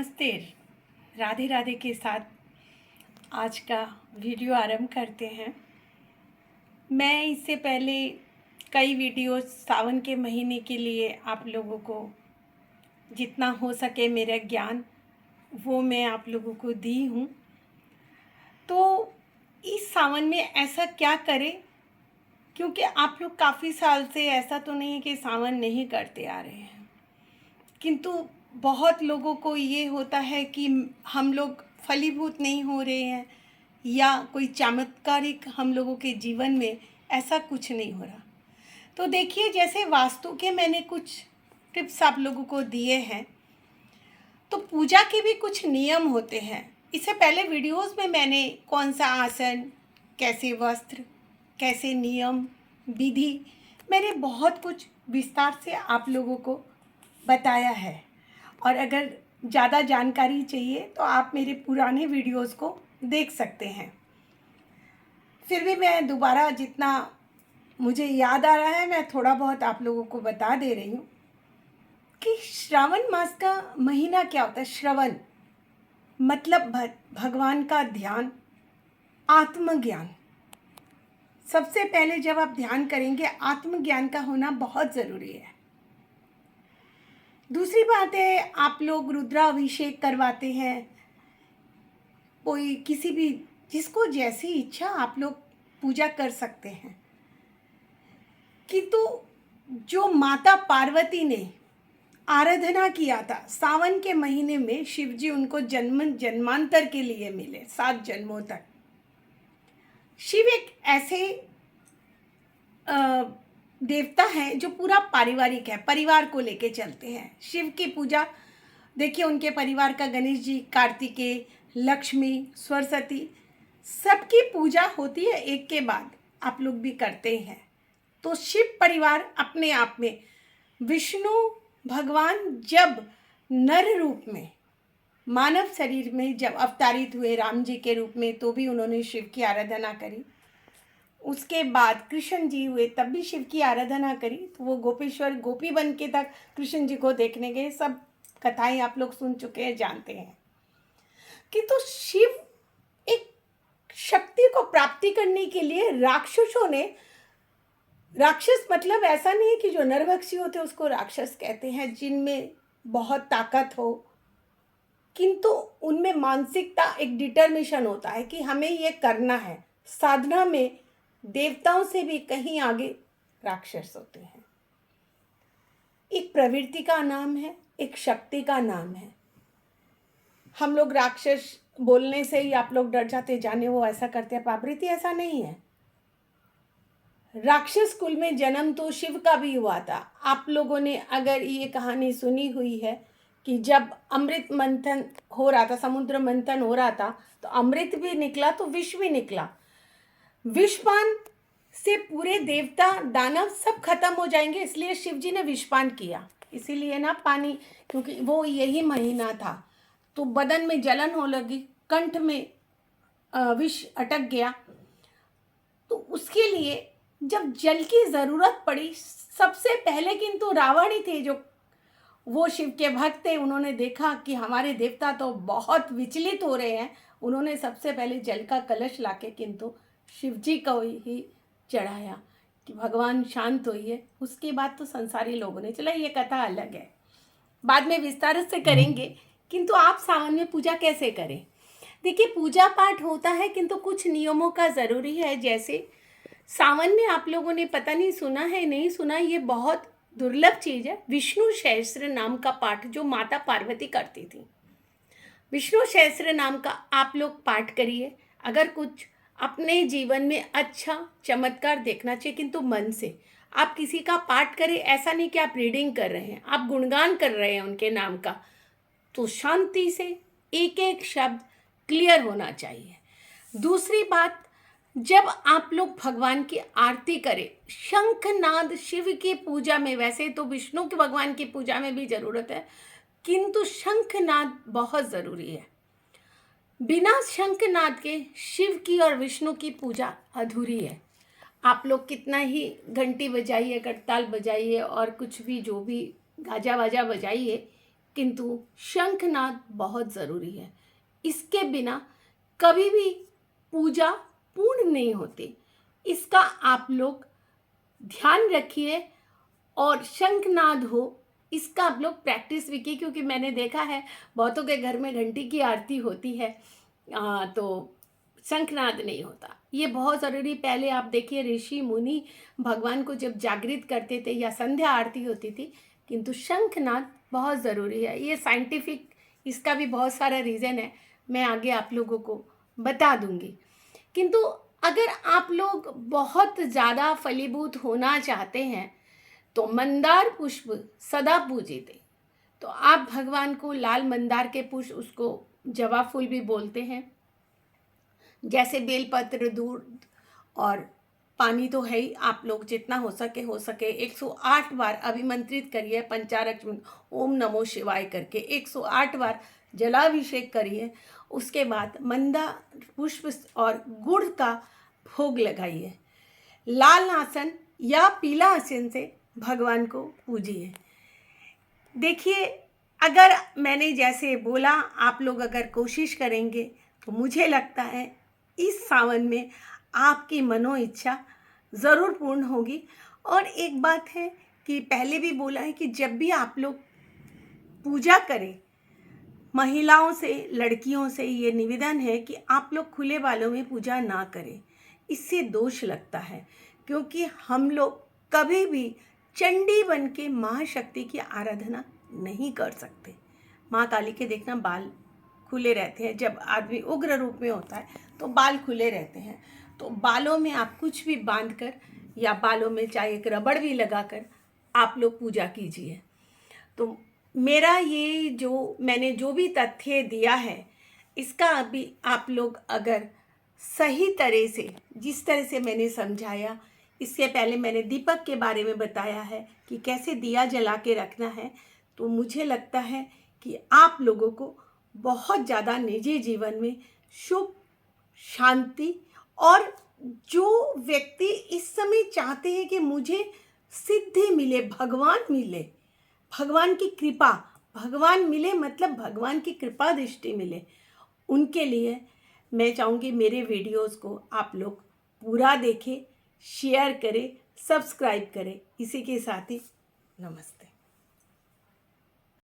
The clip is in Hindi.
नमस्ते। राधे राधे के साथ आज का वीडियो आरंभ करते हैं। मैं इससे पहले कई वीडियो सावन के महीने के लिए आप लोगों को जितना हो सके मेरा ज्ञान वो मैं आप लोगों को दी हूँ। तो इस सावन में ऐसा क्या करें, क्योंकि आप लोग काफ़ी साल से, ऐसा तो नहीं है कि सावन नहीं करते आ रहे हैं, किंतु बहुत लोगों को ये होता है कि हम लोग फलीभूत नहीं हो रहे हैं या कोई चमत्कारिक हम लोगों के जीवन में ऐसा कुछ नहीं हो रहा। तो देखिए, जैसे वास्तु के मैंने कुछ टिप्स आप लोगों को दिए हैं, तो पूजा के भी कुछ नियम होते हैं। इससे पहले वीडियोस में मैंने कौन सा आसन, कैसे वस्त्र, कैसे नियम, विधि, मैंने बहुत कुछ विस्तार से आप लोगों को बताया है। और अगर ज़्यादा जानकारी चाहिए तो आप मेरे पुराने वीडियोस को देख सकते हैं। फिर भी मैं दोबारा जितना मुझे याद आ रहा है मैं थोड़ा बहुत आप लोगों को बता दे रही हूँ कि श्रावण मास का महीना क्या होता है। श्रवण मतलब भगवान का ध्यान, आत्मज्ञान। सबसे पहले जब आप ध्यान करेंगे, आत्मज्ञान का होना बहुत ज़रूरी है। दूसरी बात है, आप लोग रुद्राभिषेक करवाते हैं, कोई किसी भी, जिसको जैसी इच्छा आप लोग पूजा कर सकते हैं। किंतु जो माता पार्वती ने आराधना किया था सावन के महीने में, शिव जी उनको जन्मांतर के लिए मिले, 7 जन्मों तक। शिव एक ऐसे देवता है जो पूरा पारिवारिक है, परिवार को लेके चलते हैं। शिव की पूजा देखिए, उनके परिवार का गणेश जी, कार्तिकेय, लक्ष्मी, सरस्वती, सबकी पूजा होती है एक के बाद, आप लोग भी करते हैं। तो शिव परिवार अपने आप में, विष्णु भगवान जब नर रूप में, मानव शरीर में जब अवतारित हुए राम जी के रूप में, तो भी उन्होंने शिव की आराधना करी। उसके बाद कृष्ण जी हुए, तब भी शिव की आराधना करी। तो वो गोपेश्वर गोपी बन के तक कृष्ण जी को देखने गए। सब कथाएं आप लोग सुन चुके हैं, जानते हैं कि तो शिव एक शक्ति को प्राप्ति करने के लिए राक्षसों ने, राक्षस मतलब ऐसा नहीं है कि जो नरभक्षी होते उसको राक्षस कहते हैं, जिनमें बहुत ताकत हो, किंतु उनमें मानसिकता, एक डिटर्मिनेशन होता है कि हमें ये करना है। साधना में देवताओं से भी कहीं आगे राक्षस होते हैं। एक प्रवृत्ति का नाम है, एक शक्ति का नाम है। हम लोग राक्षस बोलने से ही आप लोग डर जाते, जाने वो ऐसा करते हैं, प्रवृत्ति ऐसा नहीं है। राक्षस कुल में जन्म तो शिव का भी हुआ था। आप लोगों ने अगर ये कहानी सुनी हुई है कि जब अमृत मंथन हो रहा था, समुद्र मंथन हो रहा था, तो अमृत भी निकला तो विष भी निकला। विषपान से पूरे देवता दानव सब खत्म हो जाएंगे, इसलिए शिव जी ने विषपान किया। इसीलिए ना पानी, क्योंकि वो यही महीना था, तो बदन में जलन हो लगी, कंठ में विष अटक गया। तो उसके लिए जब जल की ज़रूरत पड़ी, सबसे पहले किंतु रावण ही थे, जो वो शिव के भक्त थे। उन्होंने देखा कि हमारे देवता तो बहुत विचलित हो रहे हैं। उन्होंने सबसे पहले जल का कलश लाके किंतु शिव जी को ही चढ़ाया कि भगवान शांत होइए। उसके बाद तो संसारी लोगों ने, चला ये कथा अलग है, बाद में विस्तार से करेंगे। किंतु आप सावन में पूजा कैसे करें? देखिए, पूजा पाठ होता है किंतु कुछ नियमों का ज़रूरी है। जैसे सावन में आप लोगों ने पता नहीं सुना है, नहीं सुना, ये बहुत दुर्लभ चीज़ है, विष्णु सहस्त्र नाम का पाठ जो माता पार्वती करती थी। विष्णु सहस्त्र नाम का आप लोग पाठ करिए। अगर कुछ अपने जीवन में अच्छा चमत्कार देखना चाहिए, किंतु मन से आप किसी का पाठ करें। ऐसा नहीं कि आप रीडिंग कर रहे हैं, आप गुणगान कर रहे हैं उनके नाम का, तो शांति से एक एक शब्द क्लियर होना चाहिए। दूसरी बात, जब आप लोग भगवान की आरती करें, शंखनाद शिव की पूजा में, वैसे तो विष्णु के भगवान की पूजा में भी ज़रूरत है, किंतु शंखनाद बहुत ज़रूरी है। बिना शंखनाद के शिव की और विष्णु की पूजा अधूरी है। आप लोग कितना ही घंटी बजाइए, करताल बजाइए और कुछ भी, जो भी गाजा वाजा बजाइए, किंतु शंखनाद बहुत ज़रूरी है। इसके बिना कभी भी पूजा पूर्ण नहीं होती। इसका आप लोग ध्यान रखिए और शंखनाद हो इसका आप लोग प्रैक्टिस भी कीजिए, क्योंकि मैंने देखा है बहुतों के घर में घंटी की आरती होती है तो शंखनाद नहीं होता। ये बहुत ज़रूरी। पहले आप देखिए ऋषि मुनि भगवान को जब जागृत करते थे या संध्या आरती होती थी, किंतु शंखनाद बहुत ज़रूरी है। ये साइंटिफिक इसका भी बहुत सारा रीज़न है, मैं आगे आप लोगों को बता दूंगी। किंतु अगर आप लोग बहुत ज़्यादा फलीभूत होना चाहते हैं तो मंदार पुष्प सदा पूजित है। तो आप भगवान को लाल मंदार के पुष्प, उसको जवा फूल भी बोलते हैं, जैसे बेलपत्र, दूध और पानी तो है ही, आप लोग जितना हो सके 108 बार अभिमंत्रित करिए पंचाक्षर ओम नमो शिवाय करके 108 बार जलाभिषेक करिए। उसके बाद मंदार पुष्प और गुड़ का भोग लगाइए। लाल आसन या पीला आसन से भगवान को पूजिए। देखिए, अगर मैंने जैसे बोला आप लोग अगर कोशिश करेंगे तो मुझे लगता है इस सावन में आपकी मनो इच्छा ज़रूर पूर्ण होगी। और एक बात है कि पहले भी बोला है कि जब भी आप लोग पूजा करें, महिलाओं से, लड़कियों से ये निवेदन है कि आप लोग खुले बालों में पूजा ना करें, इससे दोष लगता है। क्योंकि हम लोग कभी भी चंडी बन के महाशक्ति की आराधना नहीं कर सकते। माँ काली के देखना बाल खुले रहते हैं, जब आदमी उग्र रूप में होता है तो बाल खुले रहते हैं। तो बालों में आप कुछ भी बांध कर या बालों में चाहे एक रबड़ भी लगाकर आप लोग पूजा कीजिए। तो मेरा ये जो मैंने जो भी तथ्य दिया है, इसका अभी आप लोग अगर सही तरह से, जिस तरह से मैंने समझाया, इससे पहले मैंने दीपक के बारे में बताया है कि कैसे दिया जला के रखना है, तो मुझे लगता है कि आप लोगों को बहुत ज़्यादा निजी जीवन में सुख, शांति, और जो व्यक्ति इस समय चाहते हैं कि मुझे सिद्धि मिले, भगवान मिले, भगवान की कृपा, भगवान मिले मतलब भगवान की कृपा दृष्टि मिले, उनके लिए मैं चाहूँगी मेरे वीडियोस को आप लोग पूरा देखें, शेयर करें, सब्सक्राइब करें। इसी के साथ ही नमस्ते।